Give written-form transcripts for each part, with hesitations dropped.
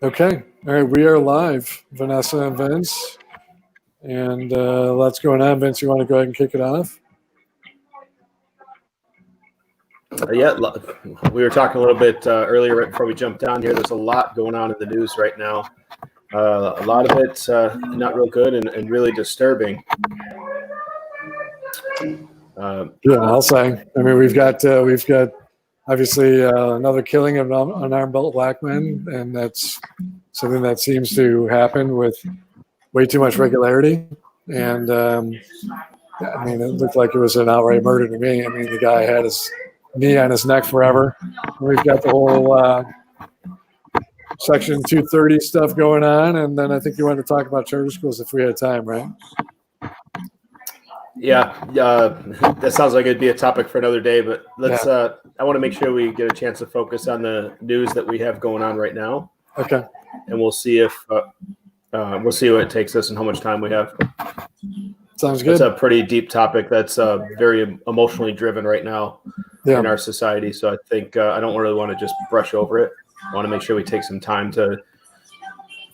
Okay. All right. We are live, Vanessa and Vince. And lots going on. Vince, you want to go ahead and kick it off? Yeah, we were talking a little bit earlier right before we jumped down here. There's a lot going on in the news right now. A lot of it not real good and really disturbing. Yeah, I'll say. I mean, we've got obviously another killing of an unarmed black men, and that's something that seems to happen with way too much regularity. And I mean, it looked like it was an outright murder to me. I mean, the guy had his knee on his neck forever. We've got the whole Section 230 stuff going on, and then I think you wanted to talk about charter schools if we had time, right? Yeah, that sounds like it'd be a topic for another day, but let's. Yeah. I want to make sure we get a chance to focus on the news that we have going on right now. Okay. And we'll see if we'll see what it takes us and how much time we have. Sounds good. It's a pretty deep topic that's very emotionally driven right now in our society. So I think I don't really want to just brush over it. I want to make sure we take some time to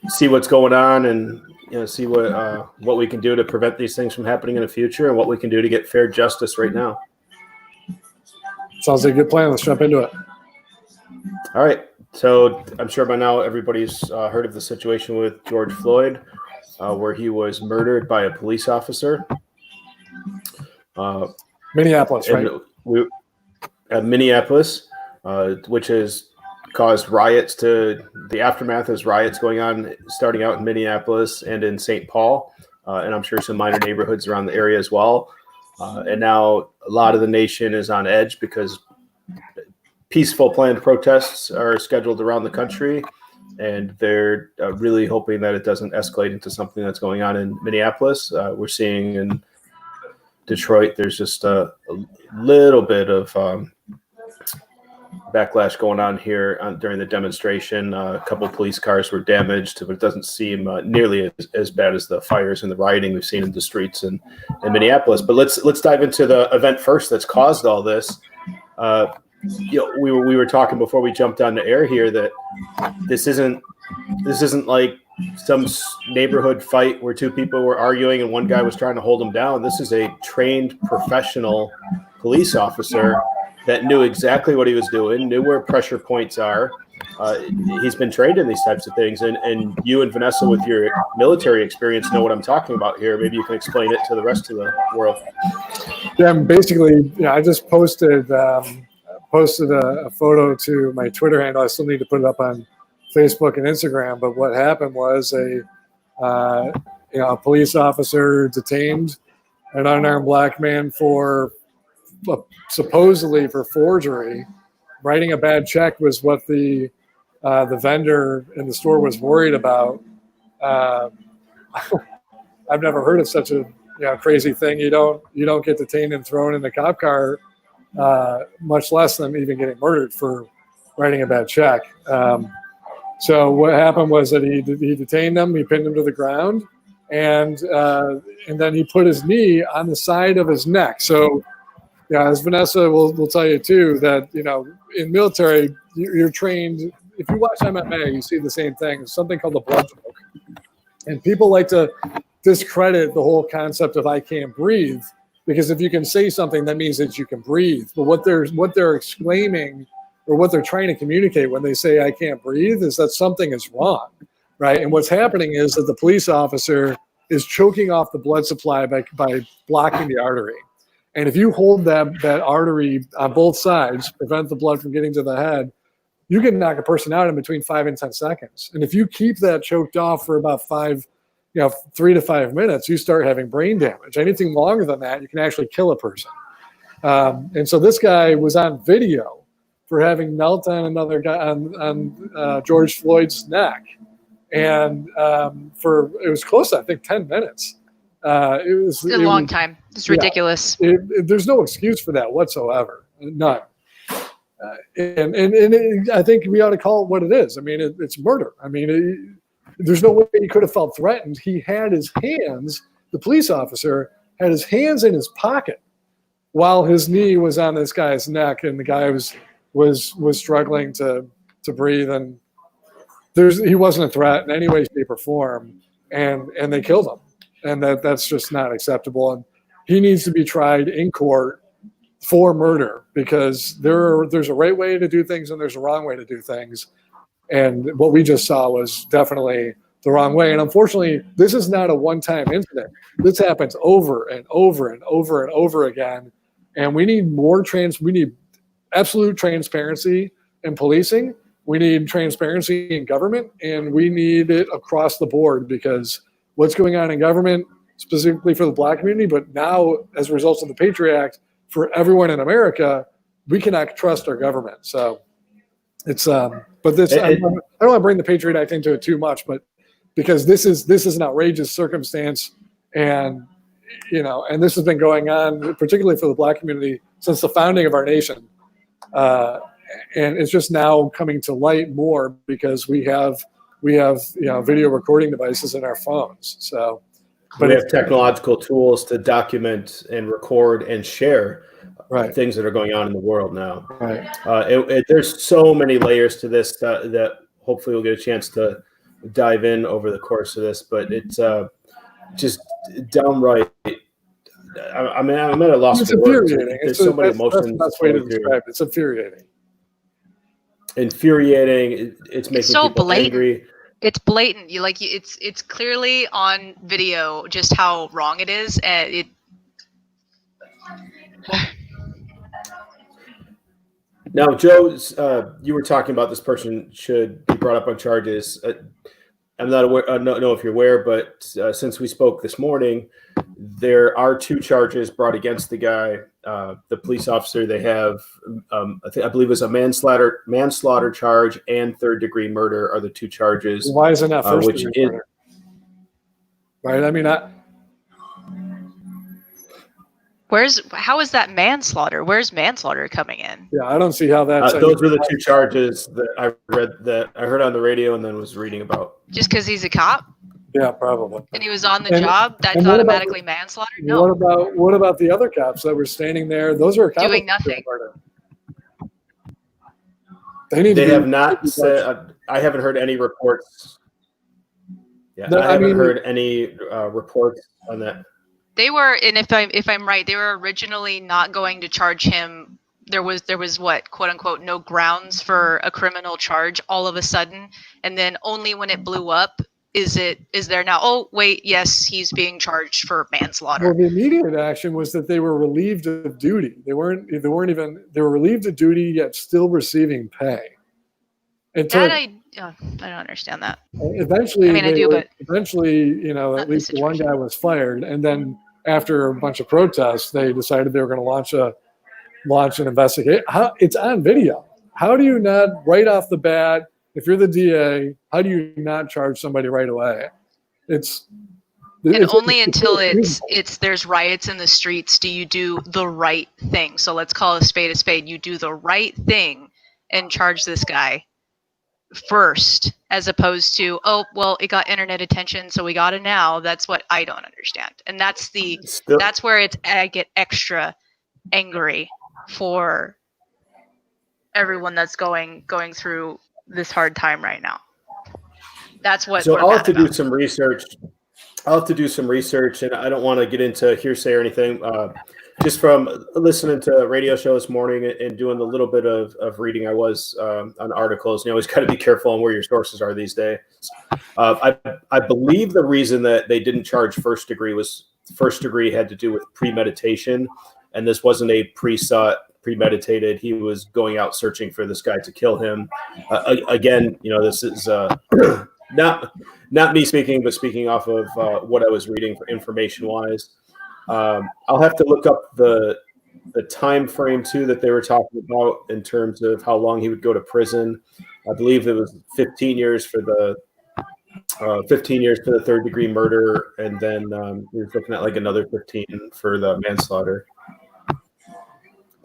see what's going on and see what we can do to prevent these things from happening in the future and what we can do to get fair justice right now. Sounds like a good plan. Let's jump into it. All right. So I'm sure by now everybody's heard of the situation with George Floyd, where he was murdered by a police officer. Minneapolis, right? Minneapolis, which has caused riots. The aftermath is riots going on, starting out in Minneapolis and in St. Paul, and I'm sure some minor neighborhoods around the area as well. And now a lot of the nation is on edge because peaceful planned protests are scheduled around the country, and they're really hoping that it doesn't escalate into something that's going on in Minneapolis. We're seeing in Detroit, there's just a little bit of backlash going on here during the demonstration. A couple police cars were damaged, but it doesn't seem nearly as bad as the fires and the rioting we've seen in the streets in Minneapolis. But let's dive into the event first that's caused all this. We were talking before we jumped on the air here that this isn't like some neighborhood fight where two people were arguing and one guy was trying to hold them down. This is a trained professional police officer that knew exactly what he was doing, knew where pressure points are. He's been trained in these types of things. And you and Vanessa, with your military experience, know what I'm talking about here. Maybe you can explain it to the rest of the world. Yeah, basically, I just posted a photo to my Twitter handle. I still need to put it up on Facebook and Instagram. But what happened was a police officer detained an unarmed black man for supposedly for forgery. Writing a bad check was what the vendor in the store was worried about. I've never heard of such a crazy thing. You don't get detained and thrown in the cop car, much less than even getting murdered for writing a bad check. So what happened was that he detained him, he pinned him to the ground, and then he put his knee on the side of his neck. So as Vanessa will tell you too, that in military you're trained. If you watch MMA, you see the same thing. It's something called the blood choke, and people like to discredit the whole concept of "I can't breathe," because if you can say something, that means that you can breathe. But what they're exclaiming or what they're trying to communicate when they say "I can't breathe" is that something is wrong, right? And what's happening is that the police officer is choking off the blood supply by blocking the artery. And if you hold that artery on both sides, prevent the blood from getting to the head, you can knock a person out in between 5 and 10 seconds. And if you keep that choked off for about 3 to 5 minutes, you start having brain damage. Anything longer than that, you can actually kill a person. And so this guy was on video for having knelt on another guy on George Floyd's neck, and it was close to, I think, 10 minutes. It was a long time. It's ridiculous. There's no excuse for that whatsoever. None. And I think we ought to call it what it is. I mean, it's murder. I mean, there's no way he could have felt threatened. He had his hands, the police officer had his hands in his pocket while his knee was on this guy's neck, and the guy was struggling to breathe. And he wasn't a threat in any way, shape, or form, and they killed him, and that's just not acceptable. And he needs to be tried in court for murder, because there's a right way to do things and there's a wrong way to do things. And what we just saw was definitely the wrong way. And unfortunately, this is not a one-time incident. This happens over and over and over and over again. And we need we need absolute transparency in policing. We need transparency in government, and we need it across the board, because what's going on in government, specifically for the Black community, but now as a result of the Patriot Act, for everyone in America, we cannot trust our government. So it's but this I don't want to bring the Patriot Act into it too much, but because this is an outrageous circumstance, and and this has been going on particularly for the Black community since the founding of our nation, and it's just now coming to light more because we have video recording devices in our phones. So. But we have technological tools to document and record and share things that are going on in the world now. Right. There's so many layers to this that hopefully we'll get a chance to dive in over the course of this. But it's just downright. I'm at a loss for words. There's so many emotions. That's the best way to describe it. It's infuriating. Infuriating. It's making so people blatant. angry. It's blatant. It's clearly on video just how wrong it is, and it. Now, Joe, you were talking about this person should be brought up on charges. I'm not aware. I don't know if you're aware, but since we spoke this morning, there are 2 charges brought against the guy, the police officer. They have, I believe, it was a manslaughter charge and 3rd-degree murder are the 2 charges. Why isn't that first-degree murder? Right. I mean, how is that manslaughter? Where's manslaughter coming in? Yeah, I don't see how that's. Those were the 2 charges that I heard on the radio and then was reading about. Just because he's a cop? Yeah, probably. And he was on the job? That's automatically manslaughter? No. What about the other cops that were standing there? Those are doing nothing. They have not said. I haven't heard any reports. Yeah, I haven't heard any reports on that. They were, and if I'm right, they were originally not going to charge him. There was what, quote unquote, no grounds for a criminal charge all of a sudden, and then only when it blew up is there now, oh wait, yes, he's being charged for manslaughter. Well, the immediate action was that they were relieved of duty. They were relieved of duty yet still receiving pay. I don't understand that. Eventually, I do, but eventually, at least one guy was fired, and then after a bunch of protests, they decided they were going to launch an investigation. It's on video. How do you not, right off the bat, if you're the DA, how do you not charge somebody right away? Only until there's riots in the streets do you do the right thing. So let's call a spade a spade. You do the right thing and charge this guy first, as opposed to, oh well, it got internet attention, so we got it now. That's what I don't understand, and that's where I get extra angry for everyone that's going through this hard time right now. That's what. So I'll have to do some research. And I don't want to get into hearsay or anything. Just from listening to a radio show this morning and doing a little bit of reading, I was on articles. You always got to be careful on where your sources are these days. I believe the reason that they didn't charge first degree had to do with premeditation, and this wasn't a premeditated. He was going out searching for this guy to kill him. Again, this is not me speaking, but speaking off of what I was reading information wise. I'll have to look up the time frame too that they were talking about in terms of how long he would go to prison. I believe it was 15 years for the 3rd-degree murder, and then we were looking at like another 15 for the manslaughter.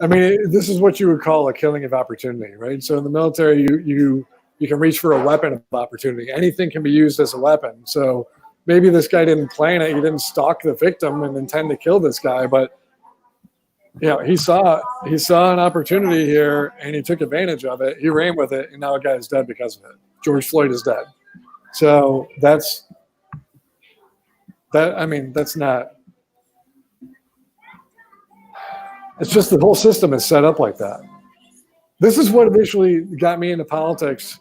I mean, this is what you would call a killing of opportunity, right? So in the military, you can reach for a weapon of opportunity. Anything can be used as a weapon. So maybe this guy didn't plan it. He didn't stalk the victim and intend to kill this guy, but he saw an opportunity here and he took advantage of it. He ran with it, and now a guy is dead because of it. George Floyd is dead. So that's that. I mean, that's not. It's just the whole system is set up like that. This is what initially got me into politics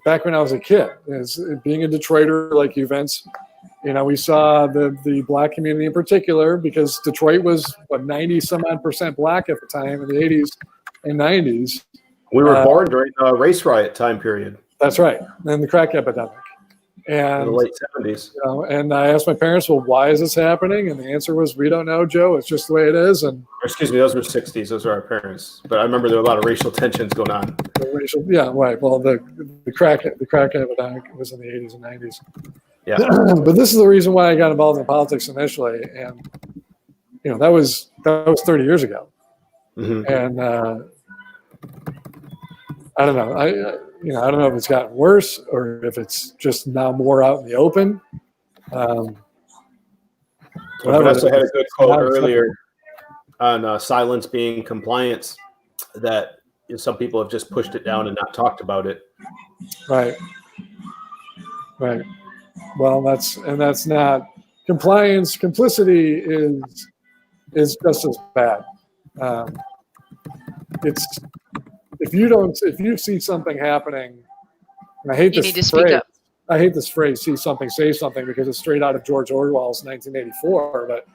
back when I was a kid. Is being a Detroiter like you, Vince. You know, we saw the black community in particular, because Detroit was 90 some odd % black at the time in the 80s and 90s. We were born during the race riot time period. That's right, and the crack epidemic. And in the late 70s. You know, and I asked my parents, well, why is this happening? And the answer was, we don't know, Joe. It's just the way it is. And excuse me, those were 60s. Those are our parents. But I remember there were a lot of racial tensions going on. Yeah, right. Well, the crack epidemic was in the 80s and 90s. Yeah. But this is the reason why I got involved in politics initially. And, you know, that was 30 years ago. Mm-hmm. And I don't know. I don't know if it's gotten worse or if it's just now more out in the open. Vanessa had a good quote earlier on silence being compliance, that some people have just pushed it down and not talked about it. Right. Well, that's not compliance. Complicity is just as bad. It's if you see something happening, and I hate You this need to phrase. speak up. I hate this phrase, see something, say something, because it's straight out of George Orwell's 1984. But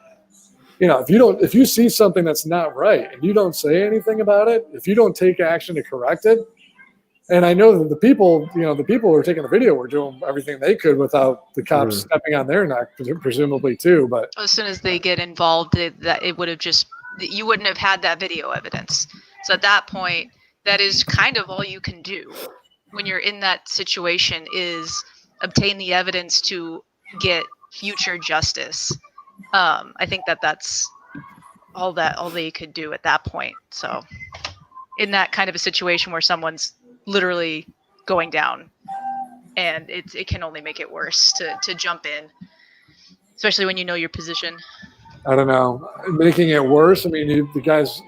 you know, if you see something that's not right and you don't say anything about it, if you don't take action to correct it, and I know that the people who were taking the video were doing everything they could without the cops stepping on their neck, presumably too. But As soon as they get involved, it would have you wouldn't have had that video evidence. So at that point, that is kind of all you can do when you're in that situation, is obtain the evidence to get future justice. I think that's all they could do at that point. So in that kind of a situation where someone's literally going down, and it can only make it worse to jump in, especially when you know your position. I don't know, making it worse. I mean, the guy's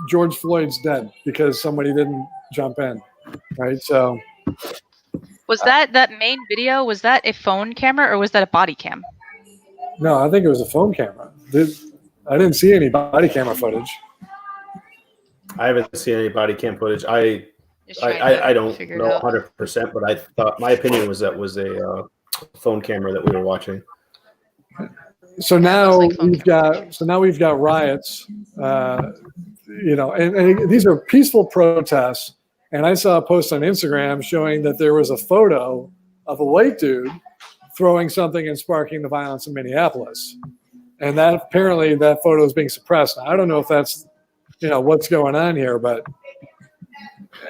George Floyd's dead because somebody didn't jump in, right? So Was that main video? Was that a phone camera or was that a body cam? no, I think it was a phone camera. I didn't see any body camera footage. I haven't seen any body cam footage. I don't know 100%, but I thought my opinion was that was a phone camera that we were watching. So now we've got riots, and these are peaceful protests. And I saw a post on Instagram showing that there was a photo of a white dude throwing something and sparking the violence in Minneapolis. And that apparently that photo is being suppressed. Now, I don't know if that's, what's going on here, but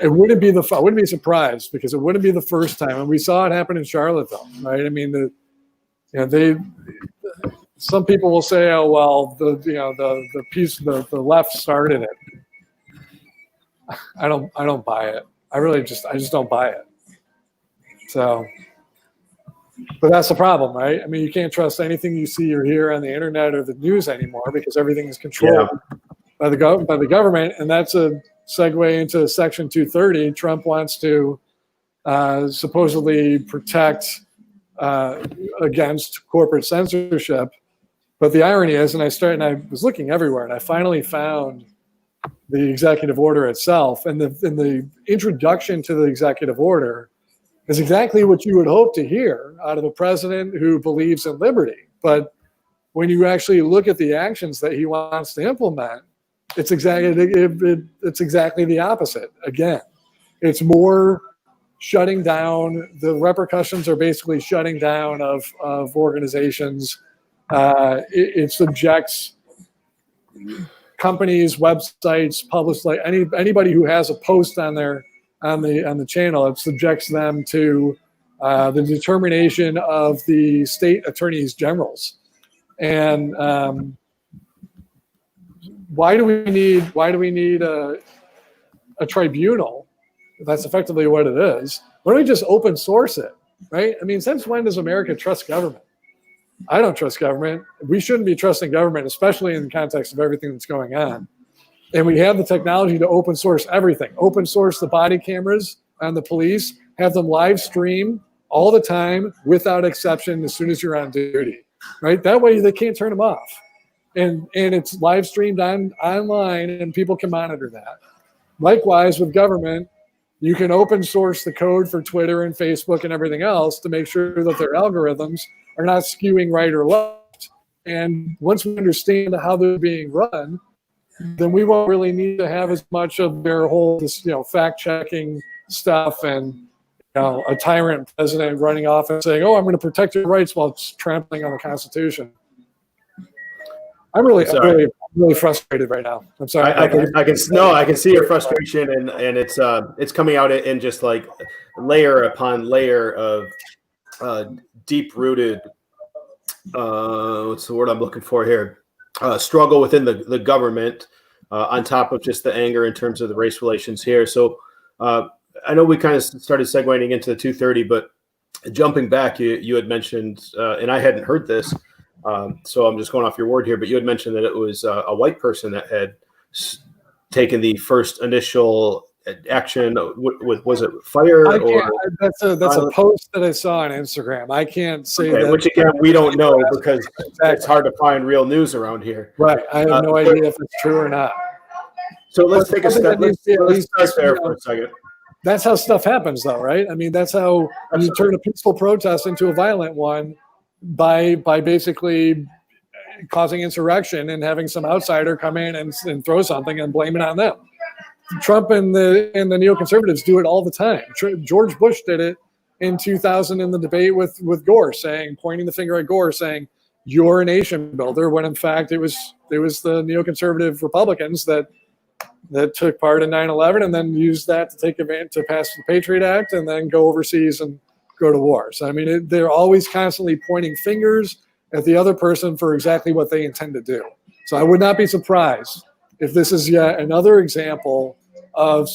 I wouldn't be surprised, because it wouldn't be the first time. And we saw it happen in Charlottesville, right? I mean, some people will say, oh, well, the left started it. I don't buy it. I just don't buy it. So, but that's the problem, right? I mean, you can't trust anything you see or hear on the internet or the news anymore, because everything is controlled by the government. And that's a segue into Section 230. Trump wants to supposedly protect against corporate censorship. But the irony is, and I was looking everywhere, and I finally found the executive order itself, and the introduction to the executive order is exactly what you would hope to hear out of a president who believes in liberty. But when you actually look at the actions that he wants to implement, it's exactly the opposite. Again, it's more shutting down. The repercussions are basically shutting down of organizations. It subjects companies, websites, publish anybody who has a post on the channel. It subjects them to the determination of the state attorneys generals. And why do we need a tribunal? That's effectively what it is. Why don't we just open source it, right? I mean, since when does America trust government? I don't trust government. We shouldn't be trusting government, especially in the context of everything that's going on. And we have the technology to open source everything. Open source the body cameras on the police. have them live stream all the time without exception as soon as you're on duty, right? That way they can't turn them off. And it's live streamed online and people can monitor that. Likewise with government, you can open source the code for Twitter and Facebook and everything else to make sure that their algorithms are not skewing right or left. And once we understand how they're being run, then we won't really need to have as much of their whole, fact checking stuff and a tyrant president running off and saying, "Oh, I'm going to protect your rights," while trampling on the Constitution. I'm really frustrated right now. I'm sorry. I can see your frustration, and it's coming out in just like layer upon layer of deep rooted. What's the word I'm looking for here? Struggle within the government, on top of just the anger in terms of the race relations here. So I know we kind of started segueing into the 230, but jumping back, you had mentioned, and I hadn't heard this, so I'm just going off your word here, but you had mentioned that it was a white person that had taken the first initial action. Was it fire? That's a post that I saw on Instagram. I can't say that. Which again, we don't know because it's hard to find real news around here. Right. I have no idea if it's true or not. So let's take a step. Let's start there for a second. That's how stuff happens, though, right? I mean, that's how you turn a peaceful protest into a violent one by basically causing insurrection and having some outsider come in and throw something and blame it on them. Trump and the neoconservatives do it all the time. George Bush did it in 2000 in the debate with Gore, pointing the finger at Gore, saying, "You're a nation builder," when in fact it was the neoconservative Republicans that took part in 9/11 and then used that to take advantage to pass the Patriot Act and then go overseas and go to war. So I mean, they're always constantly pointing fingers at the other person for exactly what they intend to do. So I would not be surprised if this is yet another example of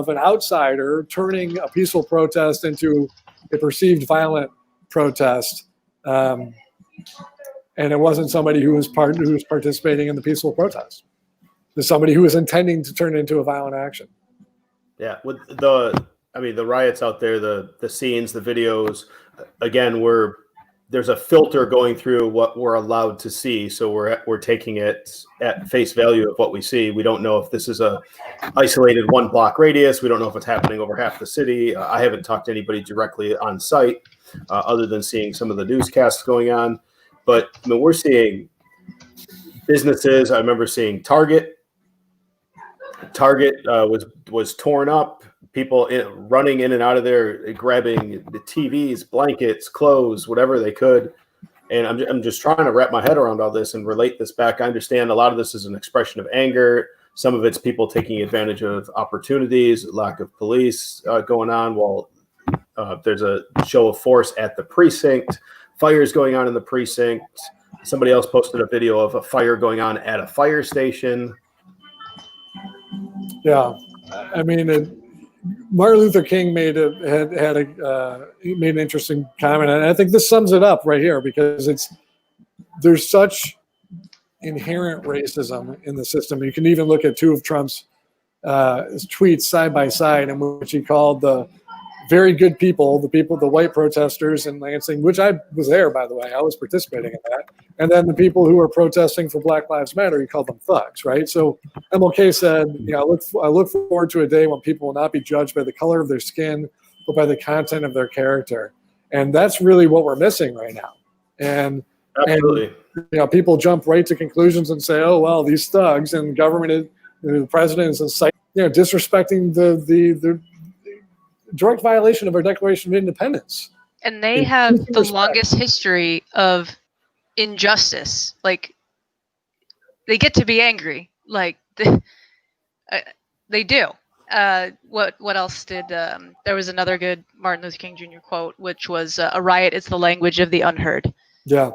an outsider turning a peaceful protest into a perceived violent protest, and it wasn't somebody who was participating in the peaceful protest. There's somebody who was intending to turn it into a violent action. Yeah, with the riots out there, the scenes, the videos, again, there's a filter going through what we're allowed to see. So we're taking it at face value of what we see. We don't know if this is a isolated 1 block radius. We don't know if it's happening over half the city. I haven't talked to anybody directly on site, other than seeing some of the newscasts going on. But I mean, we're seeing businesses. I remember seeing Target. Target was torn up. People running in and out of there, grabbing the TVs, blankets, clothes, whatever they could. And I'm just trying to wrap my head around all this and relate this back. I understand a lot of this is an expression of anger. Some of it's people taking advantage of opportunities, lack of police going on while there's a show of force at the precinct, fires going on in the precinct. Somebody else posted a video of a fire going on at a fire station. Yeah, I mean, Martin Luther King made an interesting comment, and I think this sums it up right here because there's such inherent racism in the system. You can even look at two of Trump's tweets side by side, in which he called the very good people, the white protesters in Lansing, which I was there, by the way. I was participating in that. And then the people who were protesting for Black Lives Matter, he called them thugs, right? So MLK said, I look forward to a day when people will not be judged by the color of their skin, but by the content of their character. And that's really what we're missing right now. And absolutely. And, people jump right to conclusions and say, oh, well, these thugs and government, the president is disrespecting the direct violation of our Declaration of Independence. And they have the longest history of injustice. Like, they get to be angry. Like, they do. What else did there was another good Martin Luther King Jr. quote, which was a riot is the language of the unheard. Yeah.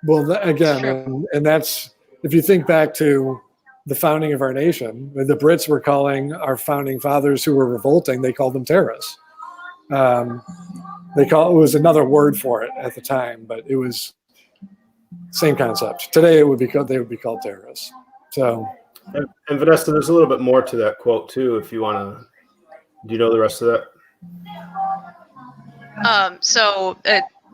Well, again, and that's, if you think back to the founding of our nation, the Brits were calling our founding fathers who were revolting, they called them terrorists. It was another word for it at the time, but it was same concept. Today they would be called terrorists. So, and Vanessa, there's a little bit more to that quote too. If you want to, do you know the rest of that?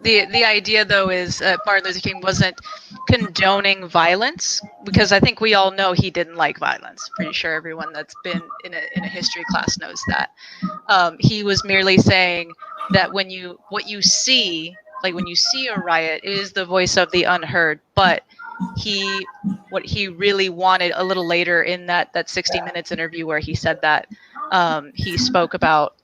The idea, though, is Martin Luther King wasn't condoning violence, because I think we all know he didn't like violence. Pretty sure everyone that's been in a history class knows that. He was merely saying that when you see a riot, it is the voice of the unheard. But what he really wanted a little later in that 60 Minutes interview where he said that, he spoke about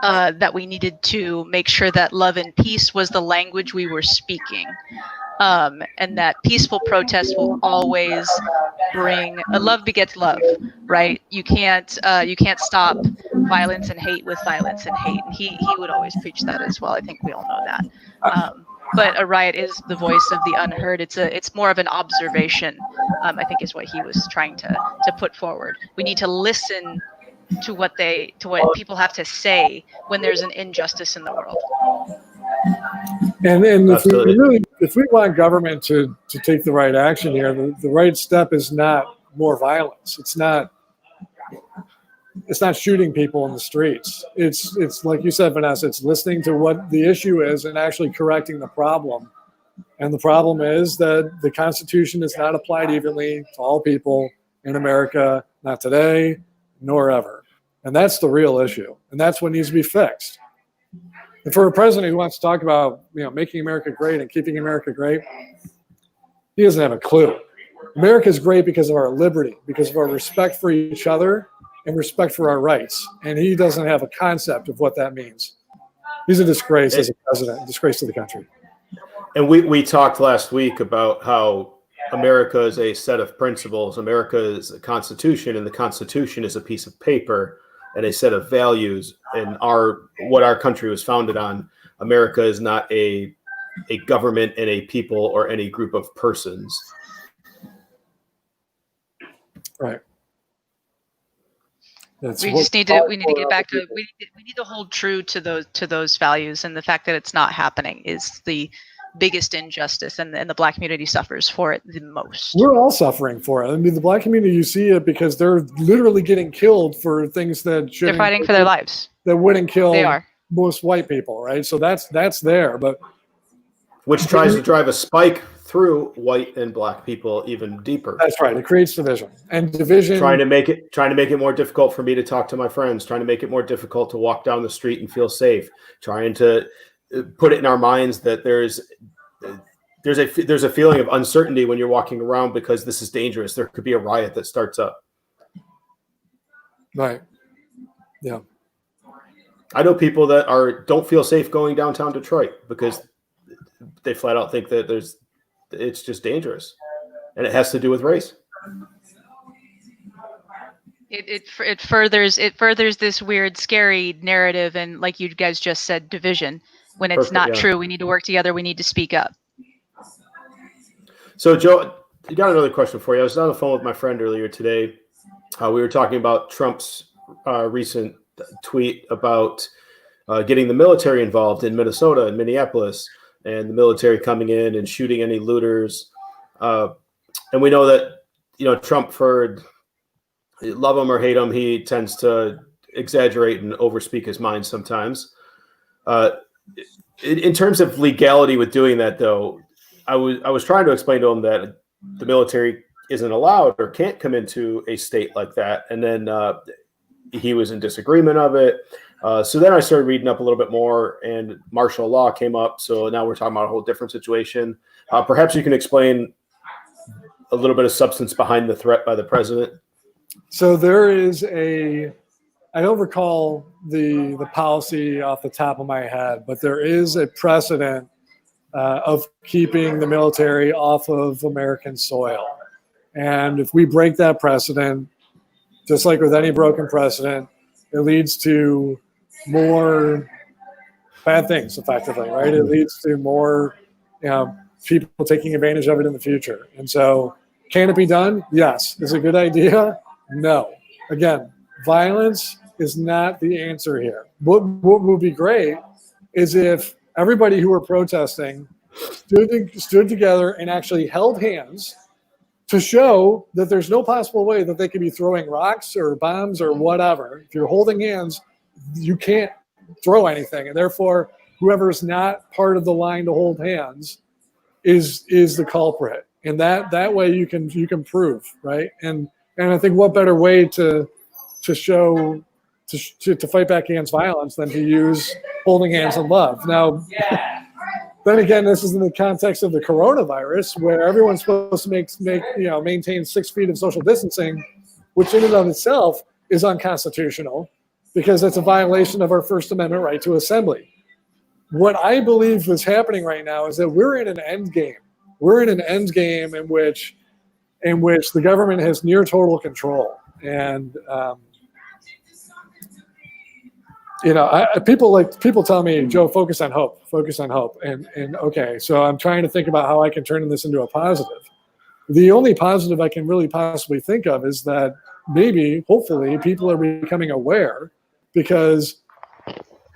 that we needed to make sure that love and peace was the language we were speaking, and that peaceful protest will always bring love begets love, right? You can't stop violence and hate with violence and hate. And he would always preach that as well. I think we all know that. But a riot is the voice of the unheard. It's more of an observation, I think, is what he was trying to put forward. We need to listen to what people have to say when there's an injustice in the world. And if we want government to take the right action here, the right step is not more violence. It's not shooting people in the streets. It's like you said, Vanessa, it's listening to what the issue is and actually correcting the problem. And the problem is that the Constitution is not applied evenly to all people in America, not today, nor ever. And that's the real issue. And that's what needs to be fixed. And for a president who wants to talk about, making America great and keeping America great, he doesn't have a clue. America is great because of our liberty, because of our respect for each other and respect for our rights. And he doesn't have a concept of what that means. He's a disgrace as a president, a disgrace to the country. And we talked last week about how America is a set of principles. America is a constitution, and the Constitution is a piece of paper and a set of values. And what our country was founded on. America is not a government and a people or any group of persons. Right. We need to get back to we need to hold true to those values, and the fact that it's not happening is the biggest injustice, and the Black community suffers for it the most. We're all suffering for it. I mean, the Black community, you see it because they're literally getting killed for things that they're fighting for their lives. That wouldn't kill most white people, right? So that's there, but which tries to drive a spike through white and Black people even deeper. That's right. It creates division, and division trying to make it more difficult for me to talk to my friends, trying to make it more difficult to walk down the street and feel safe, trying to put it in our minds that there's a feeling of uncertainty when you're walking around because this is dangerous. There could be a riot that starts up. Right. Yeah. I know people that don't feel safe going downtown Detroit because they flat out think that it's just dangerous, and it has to do with race. It furthers this weird, scary narrative, and like you guys just said, division. When it's not true, we need to work together. We need to speak up. So, Joe, I got another question for you. I was on the phone with my friend earlier today. We were talking about Trump's recent tweet about getting the military involved in Minnesota and Minneapolis, and the military coming in and shooting any looters. And we know that, Trump, for love him or hate him, he tends to exaggerate and overspeak his mind sometimes. In terms of legality with doing that, though, I was trying to explain to him that the military isn't allowed or can't come into a state like that. And then he was in disagreement of it. So then I started reading up a little bit more, and martial law came up. So now we're talking about a whole different situation. Perhaps you can explain a little bit of substance behind the threat by the president. So there is I don't recall the policy off the top of my head, but there is a precedent of keeping the military off of American soil. And if we break that precedent, just like with any broken precedent, it leads to more bad things, effectively, right? It leads to more people taking advantage of it in the future. And so can it be done? Yes. Is it a good idea? No. Again, violence is not the answer here. What would be great is if everybody who were protesting stood together and actually held hands to show that there's no possible way that they could be throwing rocks or bombs or whatever. If you're holding hands, you can't throw anything, and therefore whoever's not part of the line to hold hands is the culprit, and that way you can prove, right? And I think what better way to show to fight back against violence than to use holding hands in love. Now, then again, this is in the context of the coronavirus, where everyone's supposed to maintain 6 feet of social distancing, which in and of itself is unconstitutional because it's a violation of our First Amendment right to assembly. What I believe is happening right now is that we're in an end game. We're in an end game in which the government has near total control. And people tell me, Joe, focus on hope. And okay, so I'm trying to think about how I can turn this into a positive. The only positive I can really possibly think of is that maybe, hopefully, people are becoming aware, because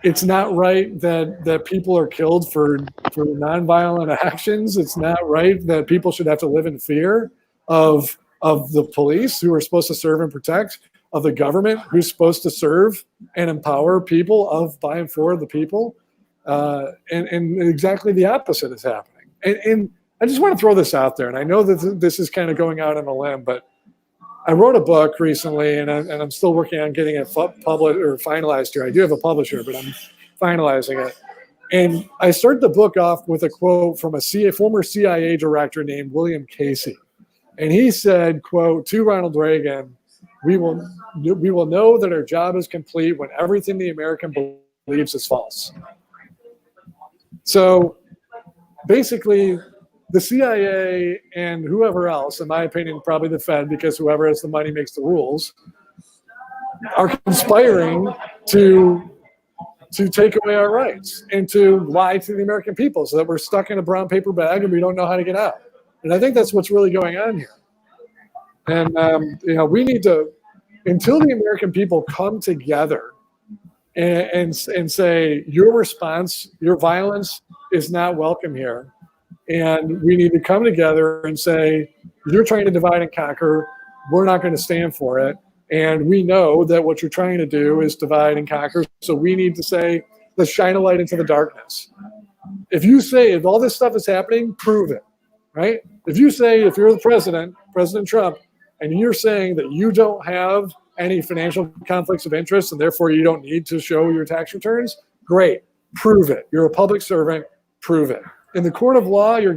it's not right that people are killed for nonviolent actions. It's not right that people should have to live in fear of the police, who are supposed to serve and protect, of the government, who's supposed to serve and empower people by and for the people. And exactly the opposite is happening. And I just want to throw this out there. And I know that this is kind of going out on a limb, but I wrote a book recently, and I'm still working on getting it published or finalized here. I do have a publisher, but I'm finalizing it. And I started the book off with a quote from a former CIA director named William Casey. And he said, quote, to Ronald Reagan, we will know that our job is complete when everything the American believes is false. So basically, the CIA and whoever else, in my opinion, probably the Fed, because whoever has the money makes the rules, are conspiring to take away our rights and to lie to the American people so that we're stuck in a brown paper bag and we don't know how to get out. And I think that's what's really going on here. And we need to, until the American people come together and say, your response, your violence is not welcome here. And we need to come together and say, you're trying to divide and conquer. We're not going to stand for it. And we know that what you're trying to do is divide and conquer. So we need to say, let's shine a light into the darkness. If you say, if all this stuff is happening, prove it, right? If you say, if you're the president, President Trump, and you're saying that you don't have any financial conflicts of interest and therefore you don't need to show your tax returns, great, prove it. You're a public servant, prove it. In the court of law, you're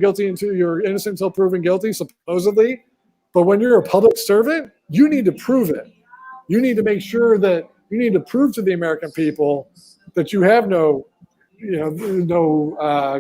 innocent until proven guilty, supposedly. But when you're a public servant, you need to prove it. You need to make sure that you need to prove to the American people that you have no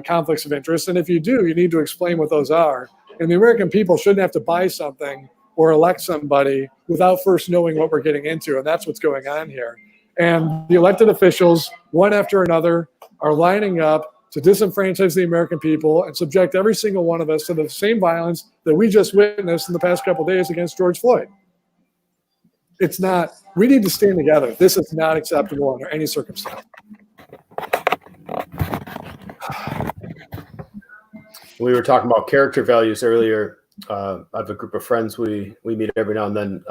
conflicts of interest. And if you do, you need to explain what those are. And the American people shouldn't have to buy something or elect somebody without first knowing what we're getting into. And that's what's going on here. And the elected officials, one after another, are lining up to disenfranchise the American people and subject every single one of us to the same violence that we just witnessed in the past couple of days against George Floyd. It's not, we need to stand together. This is not acceptable under any circumstance. We were talking about character values earlier. I have a group of friends we meet every now and then.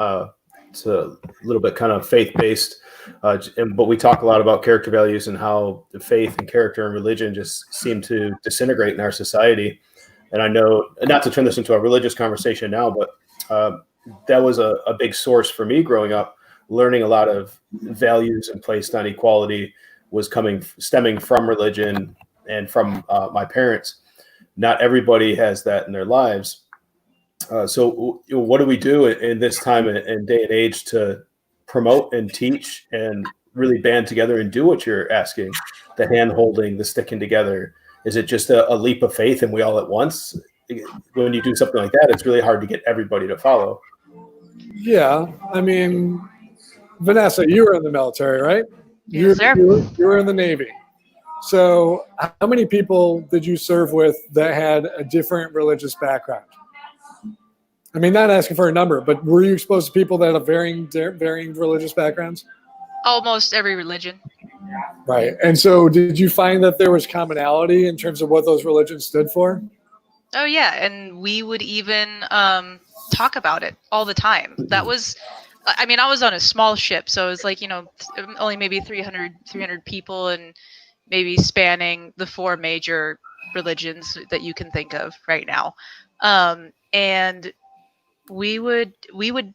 It's a little bit kind of faith-based, but we talk a lot about character values and how the faith and character and religion just seem to disintegrate in our society. And I know, not to turn this into a religious conversation now, but that was a big source for me growing up. Learning a lot of values and placed on equality was stemming from religion and from my parents. Not everybody has that in their lives. So what do we do in this time and day and age to promote and teach and really band together and do what you're asking? The hand holding, the sticking together. Is it just a leap of faith and we all at once? When you do something like that, it's really hard to get everybody to follow. Yeah. I mean, Vanessa, you were in the military, right? Yes, sir. You were in the Navy. So how many people did you serve with that had a different religious background? I mean, not asking for a number, but were you exposed to people that have varying religious backgrounds? Almost every religion. Right. And so did you find that there was commonality in terms of what those religions stood for? Oh, yeah. And we would even talk about it all the time. That was I mean, I was on a small ship, so it was like, only maybe 300 people, and maybe spanning the 4 major religions that you can think of right now. And we would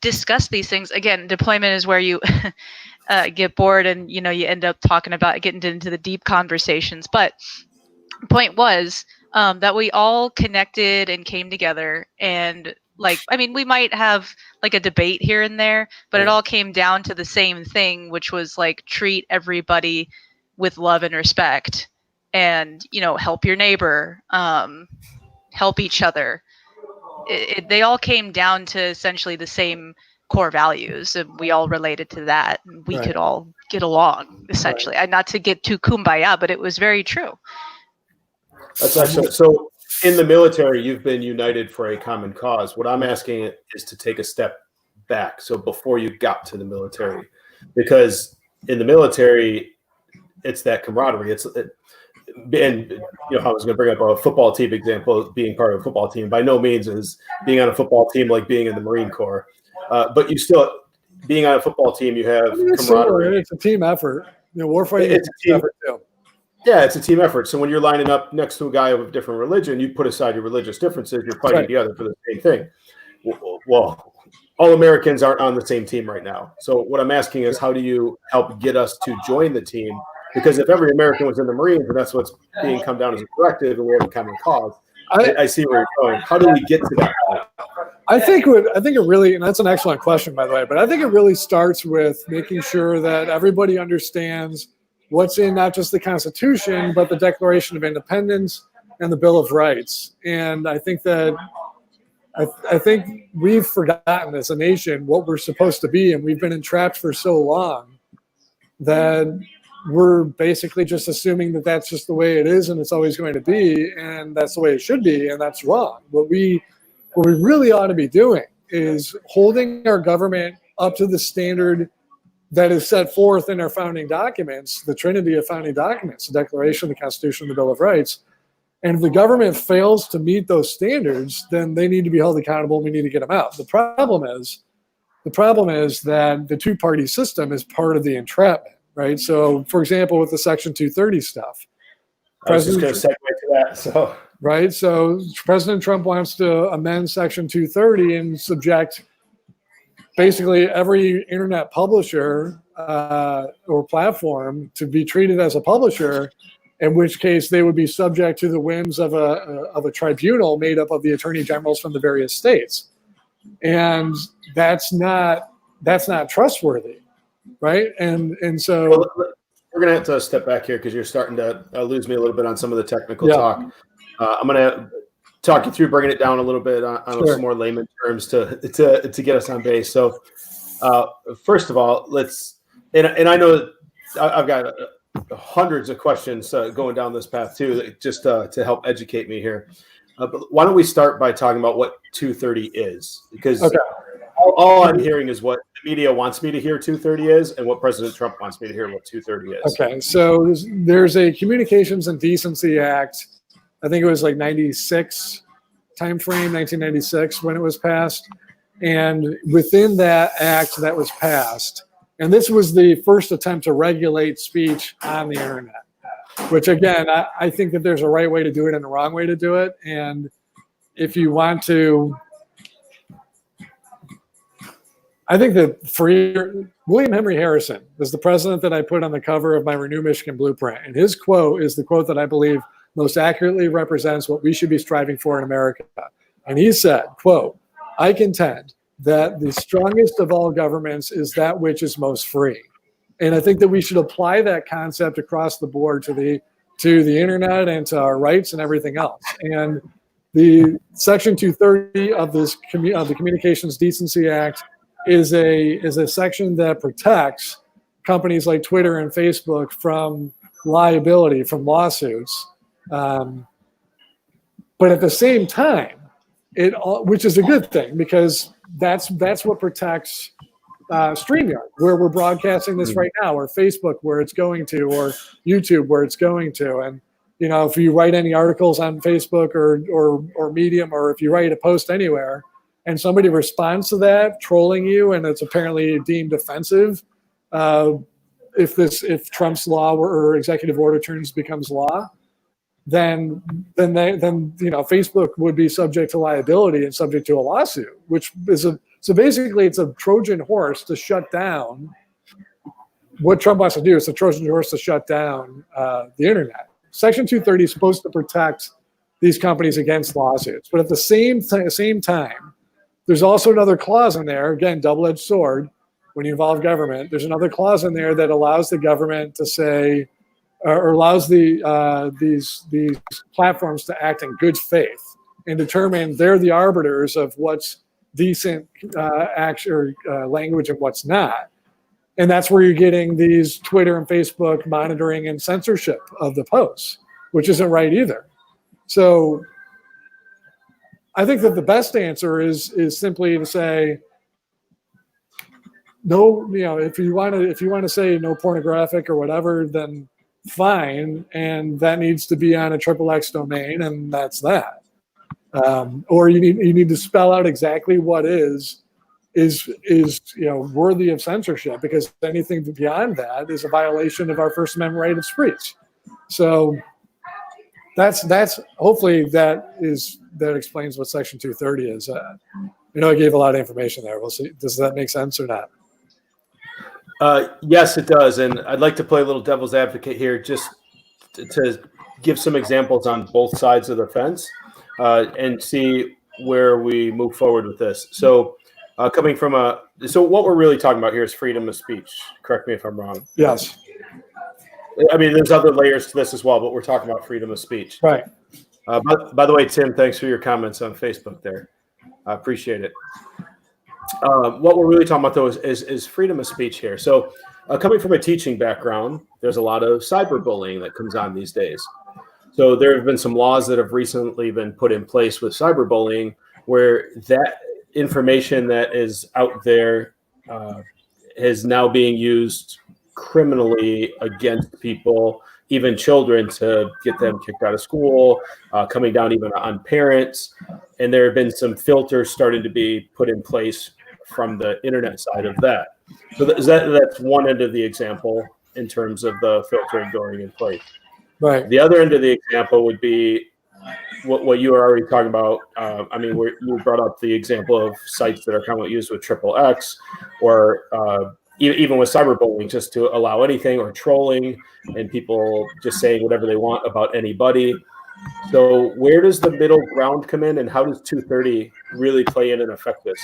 discuss these things. Again, deployment is where you get bored, and you end up talking about getting into the deep conversations. But point was that we all connected and came together, and we might have like a debate here and there, but it all came down to the same thing, which was like treat everybody with love and respect, and help your neighbor, help each other. They all came down to essentially the same core values, and we all related to that, and we could all get along essentially. Not to get too kumbaya, but it was very true. That's actually so. In the military, you've been united for a common cause. What I'm asking is to take a step back. So before you got to the military, because in the military, it's that camaraderie. And I was going to bring up a football team example. Being part of a football team by no means is being on a football team like being in the Marine Corps, but you still being on a football team. You have camaraderie. It's a team effort. Warfighting is a team effort too. Yeah, it's a team effort. So when you're lining up next to a guy of a different religion, you put aside your religious differences. You're fighting together for the same thing. Well, all Americans aren't on the same team right now. So what I'm asking is, how do you help get us to join the team? Because if every American was in the Marines, and that's what's being come down as a directive, and we have a common cause, I see where you're going. How do we get to that point? I think it really, and that's an excellent question, by the way, but I think it really starts with making sure that everybody understands what's in not just the Constitution, but the Declaration of Independence and the Bill of Rights. And I think that I think we've forgotten as a nation what we're supposed to be, and we've been entrapped for so long that we're basically just assuming that that's just the way it is and it's always going to be, and that's the way it should be, and that's wrong. What we really ought to be doing is holding our government up to the standard that is set forth in our founding documents, the trinity of founding documents, the Declaration, the Constitution, the Bill of Rights. And if the government fails to meet those standards, then they need to be held accountable, and we need to get them out. The problem is that the two-party system is part of the entrapment, right? So, for example, with the Section 230 stuff. I was just going to segue to that. So, right? So President Trump wants to amend Section 230 and subject basically every internet publisher or platform to be treated as a publisher, in which case they would be subject to the whims of a tribunal made up of the attorney generals from the various states. And that's not trustworthy, right? And so we're going to have to step back here because you're starting to lose me a little bit on some of the technical talk. I'm going to talk you through bringing it down a little bit on some more layman terms to get us on base. So first of all, and I know I've got hundreds of questions going down this path too, just to help educate me here. But why don't we start by talking about what 230 is? Because all I'm hearing is what the media wants me to hear 230 is, and what President Trump wants me to hear what 230 is. Okay, so there's a Communications and Decency Act. I think it was like 96 timeframe, 1996 when it was passed. And within that act that was passed, and this was the first attempt to regulate speech on the internet, which again, I think that there's a right way to do it and a wrong way to do it. And if you want to, I think that William Henry Harrison is the president that I put on the cover of my Renew Michigan Blueprint. And his quote is the quote that I believe most accurately represents what we should be striving for in America. And he said, quote, "I contend that the strongest of all governments is that which is most free." And I think that we should apply that concept across the board to the internet and to our rights and everything else. And the Section 230 of the Communications Decency Act is a section that protects companies like Twitter and Facebook from liability, from lawsuits. But at the same time, which is a good thing, because that's what protects StreamYard, where we're broadcasting this right now, or Facebook, where it's going to, or YouTube, where it's going to. And if you write any articles on Facebook or Medium, or if you write a post anywhere, and somebody responds to that, trolling you, and it's apparently deemed offensive, if Trump's law or executive order becomes law, then Facebook would be subject to liability and subject to a lawsuit, which is so basically it's a Trojan horse to shut down. What Trump wants to do is a Trojan horse to shut down the internet. Section 230 is supposed to protect these companies against lawsuits, but at the same time, there's also another clause in there, again, double-edged sword, when you involve government. There's another clause in there that allows the government to say, or allows these platforms to act in good faith and determine they're the arbiters of what's decent action or language and what's not. And that's where you're getting these Twitter and Facebook monitoring and censorship of the posts, which isn't right either. So I think that the best answer is simply to say, no, if you want to say no pornographic or whatever, then fine, and that needs to be on a XXX domain, and that's that. Or you need to spell out exactly what is worthy of censorship, because anything beyond that is a violation of our First Amendment right of speech. So that's hopefully that explains what Section 230 is. I gave a lot of information there. We'll see. Does that make sense or not? Yes, it does. And I'd like to play a little devil's advocate here, just to give some examples on both sides of the fence and see where we move forward with this. So so what we're really talking about here is freedom of speech. Correct me if I'm wrong. Yes. I mean, there's other layers to this as well, but we're talking about freedom of speech. Right. By the way, Tim, thanks for your comments on Facebook there. I appreciate it. What we're really talking about, though, is freedom of speech here. So coming from a teaching background, there's a lot of cyberbullying that comes on these days. So there have been some laws that have recently been put in place with cyberbullying where that information that is out there is now being used criminally against people, even children, to get them kicked out of school, coming down even on parents. And there have been some filters starting to be put in place from the internet side of that. So that's one end of the example in terms of the filtering going in place. Right. The other end of the example would be what you were already talking about. You brought up the example of sites that are commonly used with XXX, or even with cyberbullying, just to allow anything, or trolling and people just saying whatever they want about anybody. So where does the middle ground come in, and how does 230 really play in and affect this?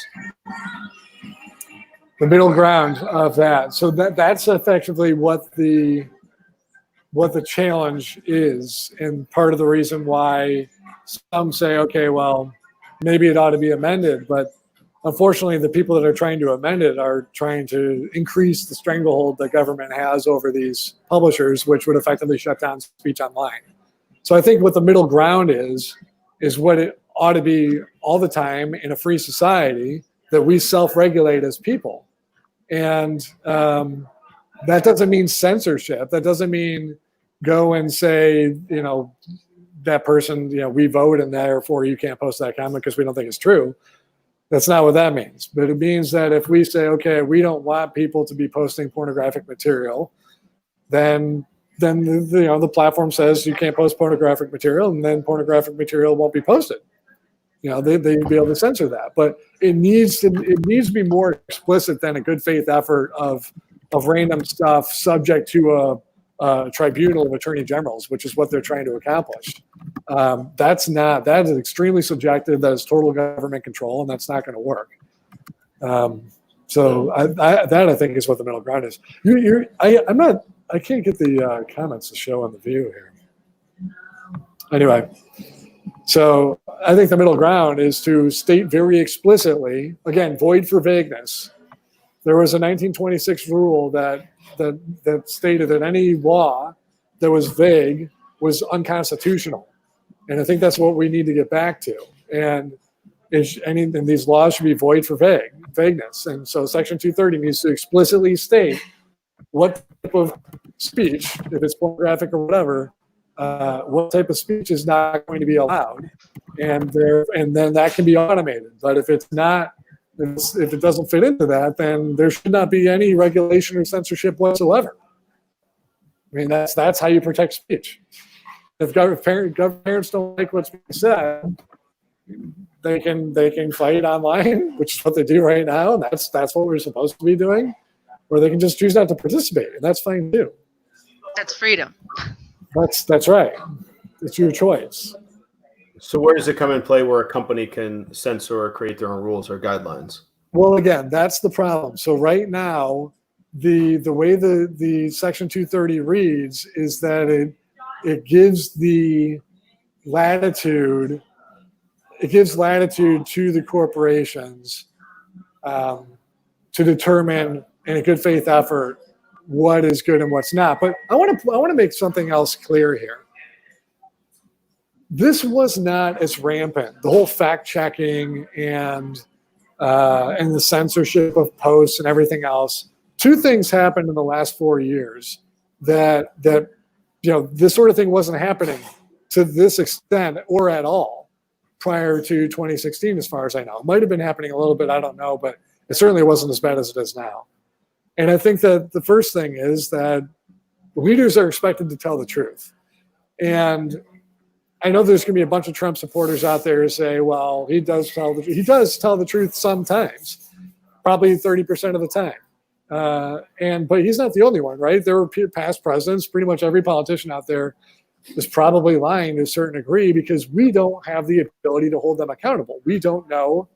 The middle ground of that. So that's effectively what the challenge is, and part of the reason why some say, okay, well, maybe it ought to be amended, but unfortunately, the people that are trying to amend it are trying to increase the stranglehold that government has over these publishers, which would effectively shut down speech online. So I think what the middle ground is what it ought to be all the time in a free society, that we self-regulate as people. And that doesn't mean censorship. That doesn't mean go and say, that person, we vote and therefore you can't post that comment because we don't think it's true. That's not what that means. But it means that if we say, okay, we don't want people to be posting pornographic material, then the platform says you can't post pornographic material, and then pornographic material won't be posted. They'd be able to censor that. But it needs to be more explicit than a good faith effort of random stuff subject to a tribunal of attorney generals, which is what they're trying to accomplish. That is extremely subjective. That is total government control, and that's not going to work. So I think is what the middle ground is. I can't get the comments to show on the view here. Anyway, so I think the middle ground is to state very explicitly, again, void for vagueness. There was a 1926 rule that stated that any law that was vague was unconstitutional. And I think that's what we need to get back to. And these laws should be void for vagueness. And so Section 230 needs to explicitly state what type of speech, if it's pornographic or whatever, what type of speech is not going to be allowed, and then that can be automated. But if it's not, if it doesn't fit into that, then there should not be any regulation or censorship whatsoever. I mean, that's how you protect speech. If government parents don't like what's being said, they can fight online, which is what they do right now, and that's what we're supposed to be doing. Or they can just choose not to participate, and that's fine too. That's freedom. That's right. It's your choice. So where does it come in play where a company can censor or create their own rules or guidelines? Well, again, that's the problem. So right now, the way the Section 230 reads is that it gives the latitude. It gives latitude to the corporations to determine in a good faith effort what is good and what's not. But I want to make something else clear here. This was not as rampant. The whole fact checking and the censorship of posts and everything else. Two things happened in the last 4 years that this sort of thing wasn't happening to this extent or at all prior to 2016, as far as I know. It might have been happening a little bit, I don't know, but it certainly wasn't as bad as it is now. And I think that the first thing is that leaders are expected to tell the truth. And I know there's going to be a bunch of Trump supporters out there who say, well, he does tell the truth sometimes, probably 30% of the time. But he's not the only one, right? There were past presidents. Pretty much every politician out there is probably lying to a certain degree because we don't have the ability to hold them accountable. We don't know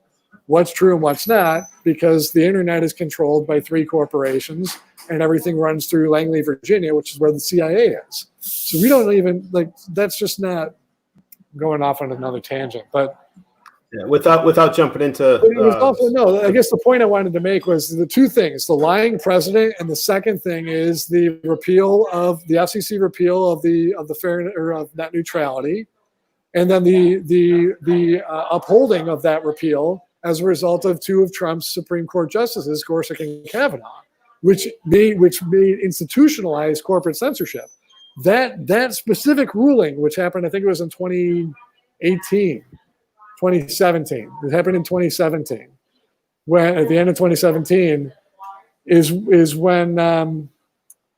what's true and what's not because the internet is controlled by 3 corporations and everything runs through Langley, Virginia, which is where the CIA is. So we don't even, that's just not going off on another tangent. But yeah, without jumping into I guess the point I wanted to make was the two things: the lying president, and the second thing is the repeal of the FCC repeal of the fair or of net neutrality, and then the upholding of that repeal as a result of 2 of Trump's Supreme Court justices, Gorsuch and Kavanaugh, which made institutionalized corporate censorship. That specific ruling, which happened, I think it was in 2017. It happened in 2017. When at the end of 2017 is when or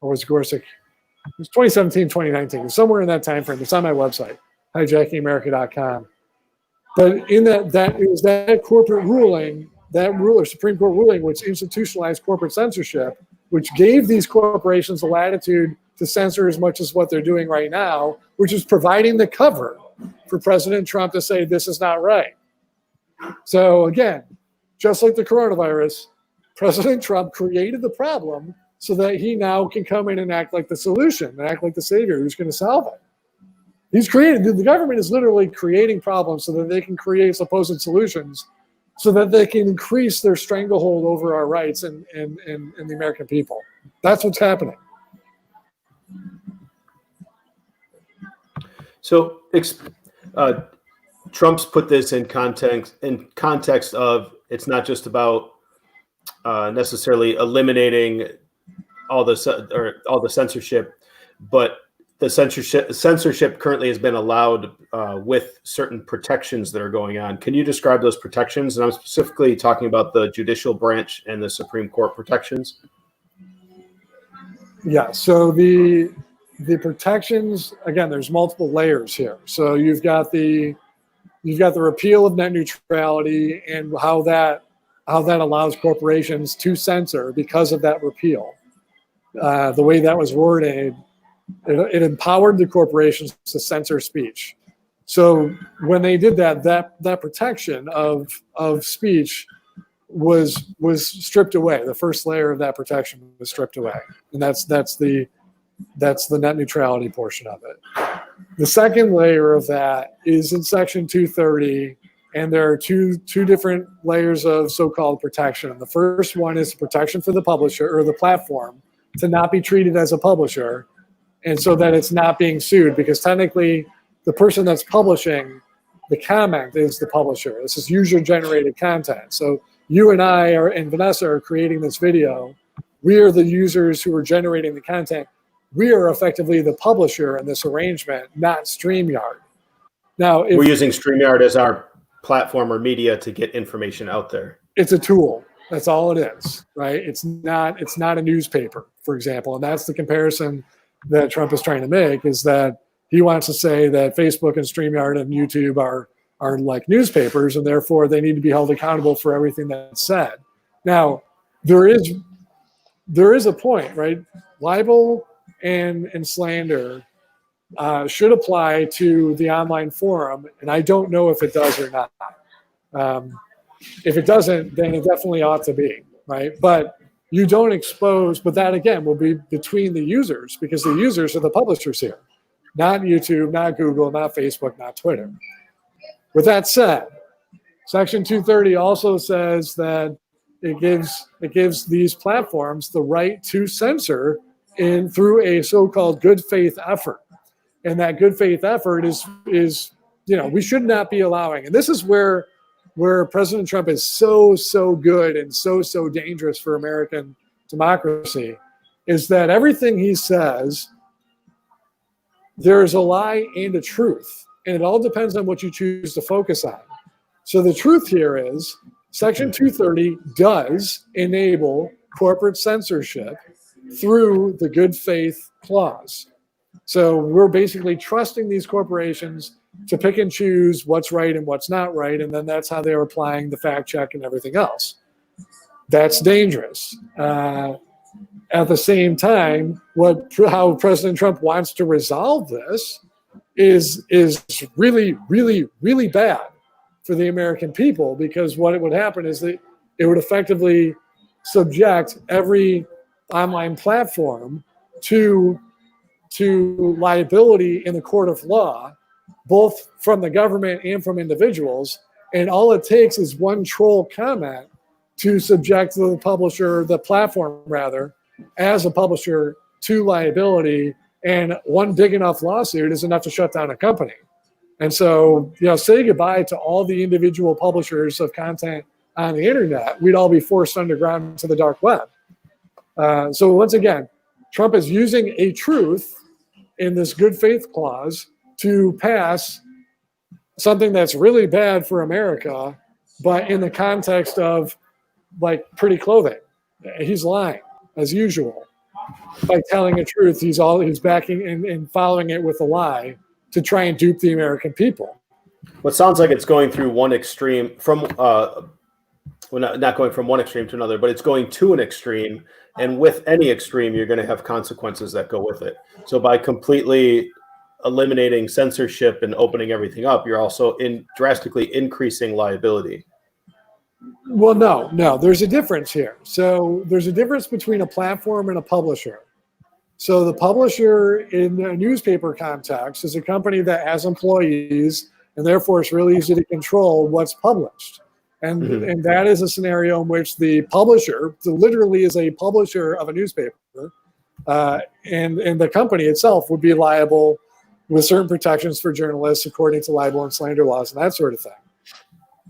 was Gorsuch? It was 2017, 2019, somewhere in that time frame. It's on my website, hijackingamerica.com. But in that it was that corporate ruling, Supreme Court ruling, which institutionalized corporate censorship, which gave these corporations the latitude to censor as much as what they're doing right now, which is providing the cover for President Trump to say this is not right. So again, just like the coronavirus, President Trump created the problem so that he now can come in and act like the solution, and act like the savior who's going to solve it. The government is literally creating problems so that they can create supposed solutions so that they can increase their stranglehold over our rights and the American people. That's what's happening. So Trump's put this in context of it's not just about necessarily eliminating all the censorship, but the censorship currently has been allowed with certain protections that are going on. Can you describe those protections? And I'm specifically talking about the judicial branch and the Supreme Court protections. Yeah. So the protections, again, there's multiple layers here. So you've got the repeal of net neutrality and how that allows corporations to censor because of that repeal. The way that was worded, it empowered the corporations to censor speech. So when they did that protection of speech was stripped away. The first layer of that protection was stripped away, and that's the net neutrality portion of it. The second layer of that is in Section 230, and there are two different layers of so-called protection. The first one is protection for the publisher or the platform to not be treated as a publisher, and so that it's not being sued, because technically the person that's publishing the comment is the publisher. This is user-generated content. So you and I and Vanessa are creating this video. We are the users who are generating the content. we are effectively the publisher in this arrangement, not StreamYard. Now, we're using StreamYard as our platform or media to get information out there. It's a tool. That's all it is, right? It's not a newspaper, for example. And that's the comparison that Trump is trying to make, is that he wants to say that Facebook and StreamYard and YouTube are like newspapers, and therefore they need to be held accountable for everything that's said. Now, there is a point, right? Libel and slander should apply to the online forum, and I don't know if it does or not. If it doesn't, then it definitely ought to be, right? But you don't expose, but that again will be between the users, because the users are the publishers here, not YouTube, not Google, not Facebook, not Twitter. With that said, Section 230 also says that it gives these platforms the right to censor through a so-called good faith effort. And that good faith effort is we should not be allowing. And this is where President Trump is so good and so dangerous for American democracy, is that everything he says, there is a lie and a truth. And it all depends on what you choose to focus on. So the truth here is Section 230 does enable corporate censorship through the good faith clause. So we're basically trusting these corporations to pick and choose what's right and what's not right, and then that's how they're applying the fact check and everything else. That's dangerous. At the same time, how President Trump wants to resolve this is really, really, really bad for the American people, because what it would happen is that it would effectively subject every online platform to liability in the court of law, both from the government and from individuals. And all it takes is one troll comment to subject the publisher, the platform rather, as a publisher to liability. And one big enough lawsuit is enough to shut down a company. And so, say goodbye to all the individual publishers of content on the internet. We'd all be forced underground to the dark web. So once again, Trump is using a truth in this good faith clause to pass something that's really bad for America, but in the context of like pretty clothing. He's lying as usual. By telling the truth, he's backing and following it with a lie to try and dupe the American people. Well, it sounds like it's going through one extreme not going from one extreme to another, but it's going to an extreme. And with any extreme, you're going to have consequences that go with it. So by completely eliminating censorship and opening everything up, you're also drastically increasing liability. Well, no, there's a difference here. So there's a difference between a platform and a publisher. So the publisher in a newspaper context is a company that has employees, and therefore it's really easy to control what's published. And that is a scenario in which the publisher literally is a publisher of a newspaper, and the company itself would be liable with certain protections for journalists according to libel and slander laws and that sort of thing.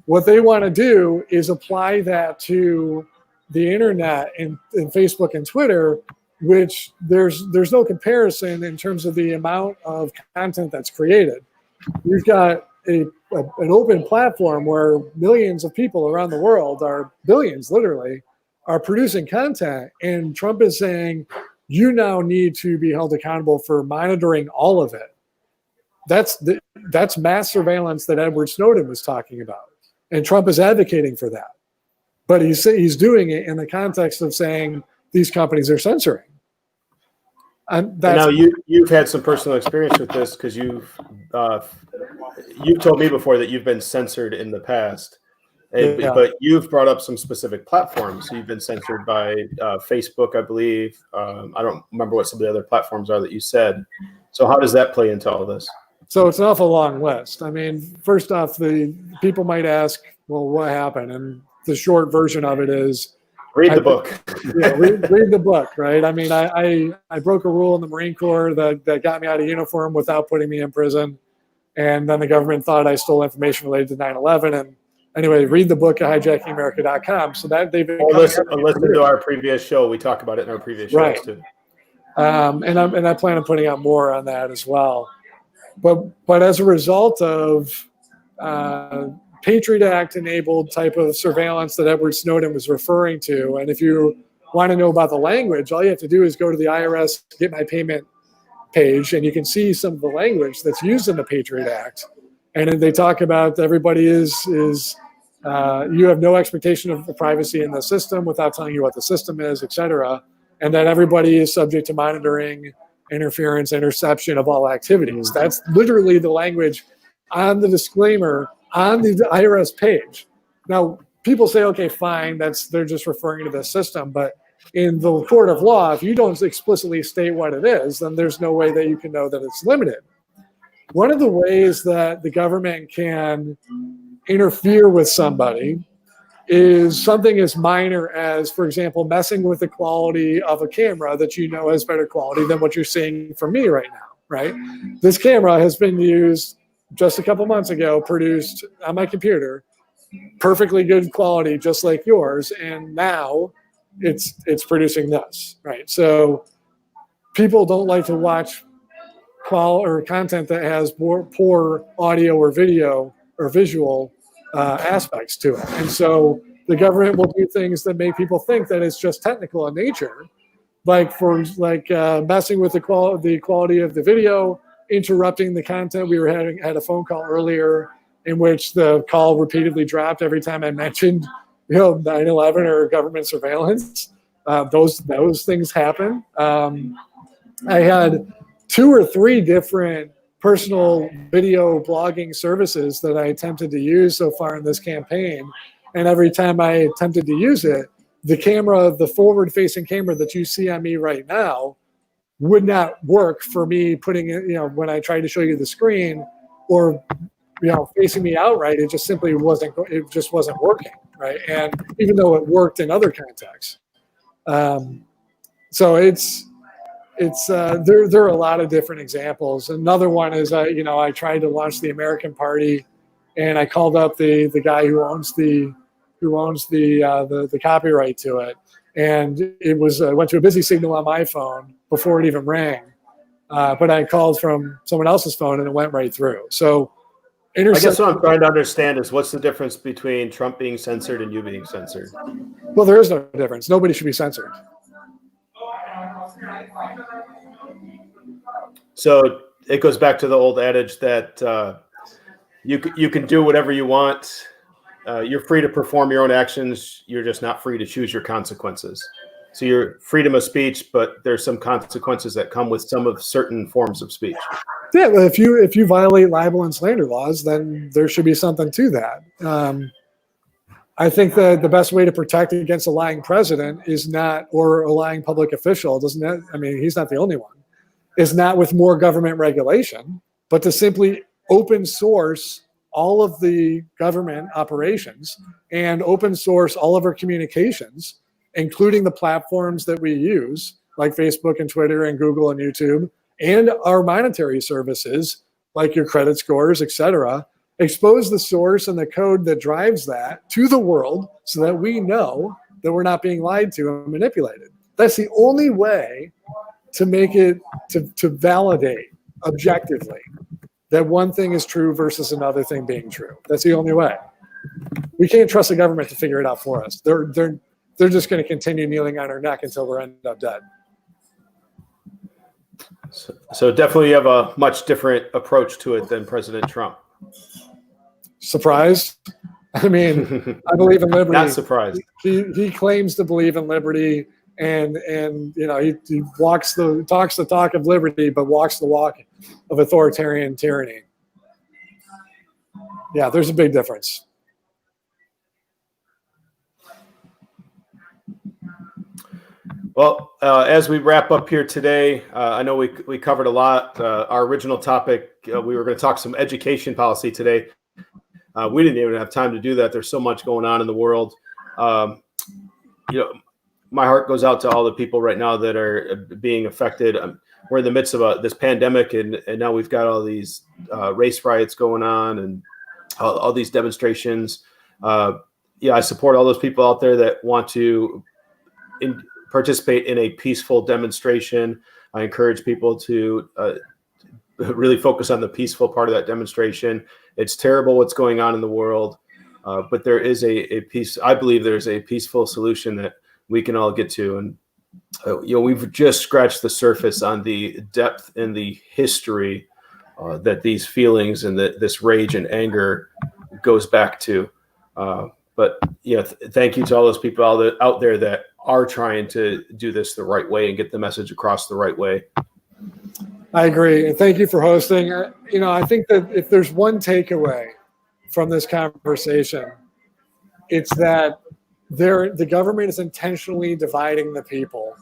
What they want to do is apply that to the internet and Facebook and Twitter, which there's no comparison in terms of the amount of content that's created. You've got an open platform where millions of people around the world, billions literally, are producing content, and Trump is saying you now need to be held accountable for monitoring all of it. That's mass surveillance that Edward Snowden was talking about, and Trump is advocating for that. But he's doing it in the context of saying these companies are censoring. Now you've had some personal experience with this, because you've told me before that you've been censored in the past, but you've brought up some specific platforms. So you've been censored by Facebook, I believe. I don't remember what some of the other platforms are that you said. So how does that play into all this? So it's an awful long list. I mean, first off, the people might ask, well, what happened? And the short version of it is, read the book. read the book, right? I mean, I broke a rule in the Marine Corps that got me out of uniform without putting me in prison. And then the government thought I stole information related to 9/11. And anyway, read the book at hijackingAmerica.com. So that they've been listen to our previous show. We talk about it in our previous shows too. And I plan on putting out more on that as well. But as a result of Patriot Act enabled type of surveillance that Edward Snowden was referring to, and if you want to know about the language, all you have to do is go to the IRS Get My Payment page, and you can see some of the language that's used in the Patriot Act. And they talk about everybody is you have no expectation of privacy in the system without telling you what the system is, et cetera. And that everybody is subject to monitoring, interference, interception of all activities. That's literally the language on the disclaimer on the IRS page. Now, people say, okay, fine, they're just referring to the system. But in the court of law, if you don't explicitly state what it is, then there's no way that you can know that it's limited. One of the ways that the government can interfere with somebody is something as minor as, for example, messing with the quality of a camera that you know has better quality than what you're seeing from me right now, right? This camera has been used just a couple months ago, produced on my computer, perfectly good quality, just like yours, and now it's producing this, right? So people don't like to watch content that has poor audio or video or visual aspects to it. And so the government will do things that make people think that it's just technical in nature, like messing with the quality of the video, interrupting the content. We had a phone call earlier in which the call repeatedly dropped every time I mentioned 9/11 or government surveillance. Those things happen. I had 2 or 3 different personal video blogging services that I attempted to use so far in this campaign. And every time I attempted to use it, the forward-facing camera that you see on me right now would not work for me putting it, when I tried to show you the screen or, facing me outright, it just simply wasn't working, right? And even though it worked in other contexts. So there are a lot of different examples. Another one is I tried to launch the American Party, and I called up the guy who owns the copyright to it, and it went to a busy signal on my phone before it even rang. But I called from someone else's phone and it went right through. So I guess what I'm trying to understand is what's the difference between Trump being censored and you being censored? Well, there is no difference. Nobody should be censored. So it goes back to the old adage that you can do whatever you want. You're free to perform your own actions. You're just not free to choose your consequences. So you're freedom of speech, but there's some consequences that come with some of certain forms of speech. Yeah, well, if you violate libel and slander laws, then there should be something to that. I think that the best way to protect against a lying president is not, or a lying public official, he's not the only one, is not with more government regulation, but to simply open source all of the government operations and open source all of our communications, including the platforms that we use, like Facebook and Twitter and Google and YouTube, and our monetary services, like your credit scores, et cetera. Expose the source and the code that drives that to the world so that we know that we're not being lied to and manipulated. That's the only way to make it, to validate objectively that one thing is true versus another thing being true. That's the only way. We can't trust the government to figure it out for us. They're just going to continue kneeling on our neck until we end up dead. So definitely you have a much different approach to it than President Trump. Surprised? I mean, I believe in liberty. Not surprised. He claims to believe in liberty, and he talks the talk of liberty, but walks the walk of authoritarian tyranny. Yeah, there's a big difference. Well, as we wrap up here today, I know we covered a lot. Our original topic, we were going to talk some education policy today. We didn't even have time to do that. There's so much going on in the world. My heart goes out to all the people right now that are being affected. We're in the midst of this pandemic, and now we've got all these race riots going on and all these demonstrations. I support all those people out there that want to participate in a peaceful demonstration. I encourage people to really focus on the peaceful part of that demonstration. It's terrible what's going on in the world, but there is a peace. I believe there's a peaceful solution that we can all get to. And we've just scratched the surface on the depth and the history that these feelings and this rage and anger goes back to. But thank you to all those people out there that are trying to do this the right way and get the message across the right way. I agree. And thank you for hosting. I think that if there's one takeaway from this conversation, it's that the government is intentionally dividing the people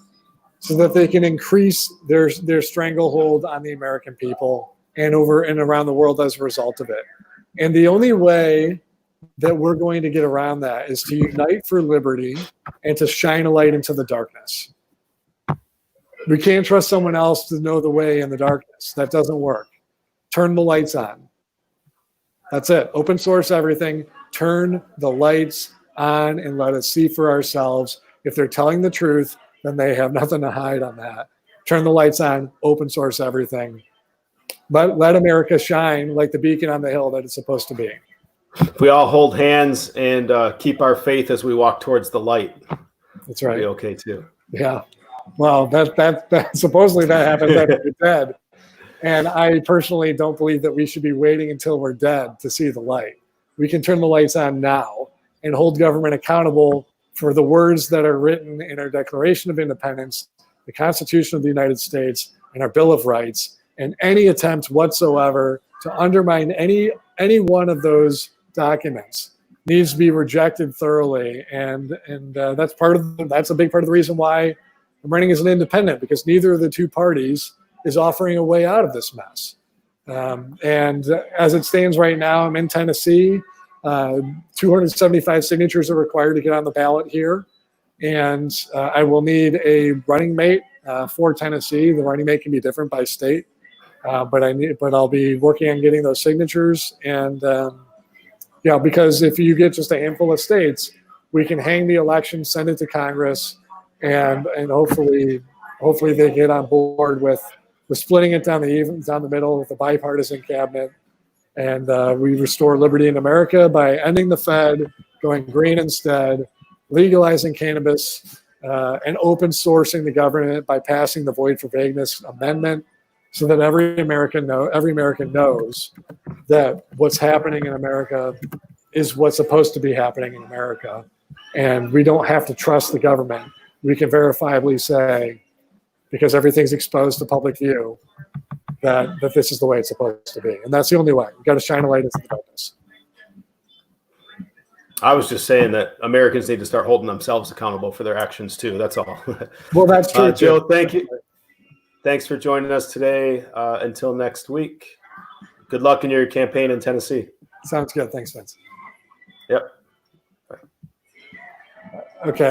so that they can increase their stranglehold on the American people and over and around the world as a result of it. And the only way that we're going to get around that is to unite for liberty and to shine a light into the darkness. We can't trust someone else to know the way in the darkness. That doesn't work. Turn the lights on. That's it. Open source everything. Turn the lights on and let us see for ourselves. If they're telling the truth, then they have nothing to hide on that. Turn the lights on. Open source everything. But let America shine like the beacon on the hill that it's supposed to be. If we all hold hands and keep our faith as we walk towards the light, that's right. It'll be okay too. Yeah. Well, that supposedly that happens after you're dead. And I personally don't believe that we should be waiting until we're dead to see the light. We can turn the lights on now and hold government accountable for the words that are written in our Declaration of Independence, the Constitution of the United States, and our Bill of Rights, and any attempt whatsoever to undermine any one of those documents needs to be rejected thoroughly. And that's a big part of the reason why I'm running as an independent, because neither of the two parties is offering a way out of this mess. And as it stands right now, I'm in Tennessee. 275 signatures are required to get on the ballot here. And I will need a running mate for Tennessee. The running mate can be different by state. But I'll be working on getting those signatures. And because if you get just a handful of states, we can hang the election, send it to Congress, and hopefully they get on board with splitting it down the middle with a bipartisan cabinet, and we restore liberty in America by ending the Fed, going green instead, legalizing cannabis, and open sourcing the government by passing the Void for Vagueness Amendment, so that every American knows that what's happening in America is what's supposed to be happening in America, and we don't have to trust the government. We can verifiably say, because everything's exposed to public view, that this is the way it's supposed to be. And that's the only way. We've got to shine a light into the darkness. I was just saying that Americans need to start holding themselves accountable for their actions too. That's all. Well, that's true. Joe, thank you. Thanks for joining us today. Until next week, good luck in your campaign in Tennessee. Sounds good. Thanks, Vince. Yep. Okay.